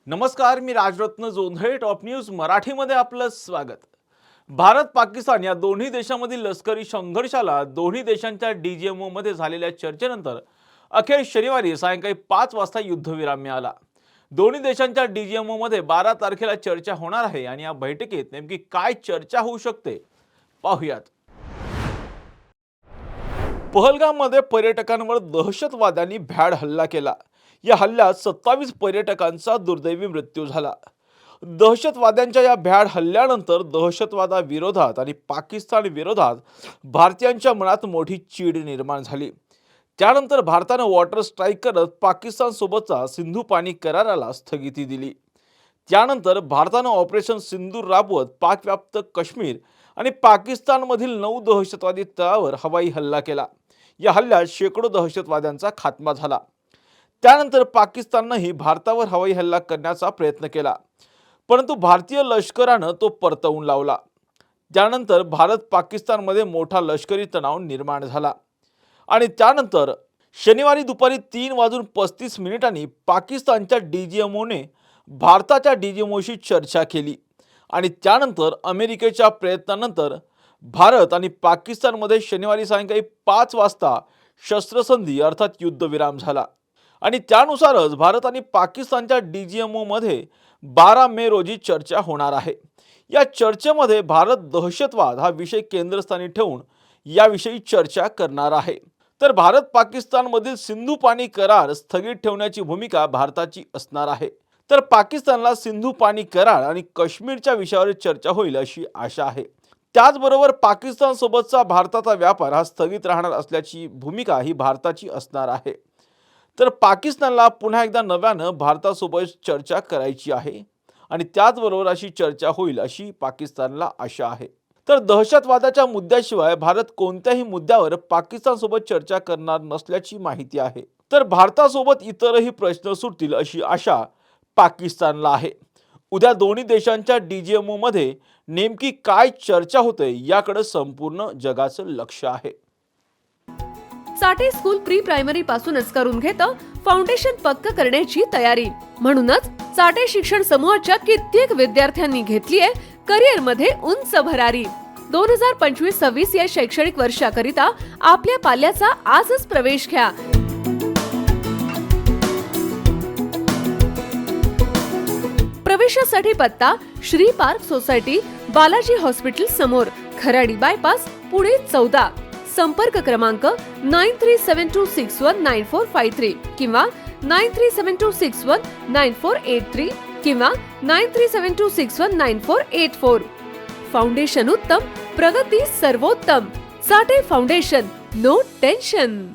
नमस्कार, मी Rajratna Jondhale. Top news मराठीमध्ये आपलं स्वागत. भारत पाकिस्तान या दोन्ही देशांमधील लष्करी संघर्षाला दोन्ही देशांच्या डीजीएमओ मध्ये झालेल्या चर्चेनंतर अखेर शनिवारी सायंकाळी 5 वाजता युद्धविराम मिळाला. दोन्ही देशांच्या डीजीएमओ मध्ये 12 तारखेला चर्चा होणार आहे आणि या बैठकीत नेमकी काय चर्चा होऊ शकते पाहूयात. पहलगाममध्ये पर्यटकांवर दहशतवाद्यांनी भ्याड हल्ला केला. या हल्ल्यात 27 पर्यटकांचा दुर्दैवी मृत्यू झाला. दहशतवाद्यांच्या या भ्याड हल्ल्यानंतर दहशतवादाविरोधात आणि पाकिस्तान विरोधात भारतीयांच्या मनात मोठी चीड निर्माण झाली. त्यानंतर भारताने वॉटर स्ट्राईक करत पाकिस्तान सोबतचा सिंधू पाणी कराराला स्थगिती दिली. त्यानंतर भारताने ऑपरेशन सिंदूर राबवत पाकव्याप्त काश्मीर आणि पाकिस्तानमधील 9 दहशतवादी तळावर हवाई हल्ला केला. या हल्ल्यात शेकडो दहशतवाद्यांचा खात्मा झाला. त्यानंतर पाकिस्ताननेही भारतावर हवाई हल्ला करण्याचा प्रयत्न केला, परंतु भारतीय लष्कराने तो परतवून लावला. त्यानंतर भारत पाकिस्तानमध्ये मोठा लष्करी तणाव निर्माण झाला आणि त्यानंतर शनिवारी दुपारी 3:35 पाकिस्तानच्या डीजीएमओने भारताच्या डीजीएमओशी चर्चा केली आणि त्यानंतर अमेरिकेच्या प्रयत्नानंतर भारत आणि पाकिस्तानमध्ये शनिवारी सायंकाळी 5 वाजता शस्त्रसंधी अर्थात युद्धविराम झाला आणि त्यानुसारच भारत आणि पाकिस्तानच्या डीजीएमओ मध्ये 12 मे रोजी चर्चा होणार आहे. या चर्चेमध्ये भारत दहशतवाद हा विषय केंद्रस्थानी ठेवून याविषयी चर्चा करणार आहे. तर भारत पाकिस्तानमधील सिंधू पाणी करार स्थगित ठेवण्याची भूमिका भारताची असणार आहे. तर पाकिस्तानला सिंधू पाणी करार आणि काश्मीरच्या विषयावर चर्चा होईल अशी आशा आहे. त्याचबरोबर पाकिस्तान सोबतचा भारताचा व्यापार हा स्थगित राहणार असल्याची भूमिका ही भारताची असणार आहे. तर पाकिस्तानला पुन्हा एकदा नव्यानं भारतासोबत चर्चा करायची आहे आणि त्याचबरोबर अशी चर्चा होईल अशी पाकिस्तानला आशा आहे. तर दहशतवादाच्या मुद्द्याशिवाय भारत कोणत्याही मुद्द्यावर पाकिस्तानसोबत चर्चा करणार नसल्याची माहिती आहे. तर भारतासोबत इतरही प्रश्न सुटतील अशी आशा पाकिस्तानला आहे. उद्या दोन्ही देशांच्या डीजीएमओ मध्ये नेमकी काय चर्चा होते याकडे संपूर्ण जगाचं लक्ष आहे. साठे स्कूल प्री प्रायमरी पासूनच करून घेतं फाउंडेशन पक्क करण्याची तयारी. म्हणूनच साठे शिक्षण समूहाच्या कित्येक विद्यार्थ्यांनी घेतलीये करिअर मध्ये उंच भरारी. 2025-26 या शैक्षणिक वर्षाकरिता आपल्या पाल्याचा आजच प्रवेश घ्या. प्रवेशासाठी पत्ता Shri park society, Balaji hospital समोर, खराडी बायपास, पुणे 14. संपर्क क्रमांक 9372619453 किंवा 9372619483 किंवा 9372619484. फाउंडेशन उत्तम, प्रगती सर्वोत्तम. साठे फाउंडेशन, नो टेन्शन.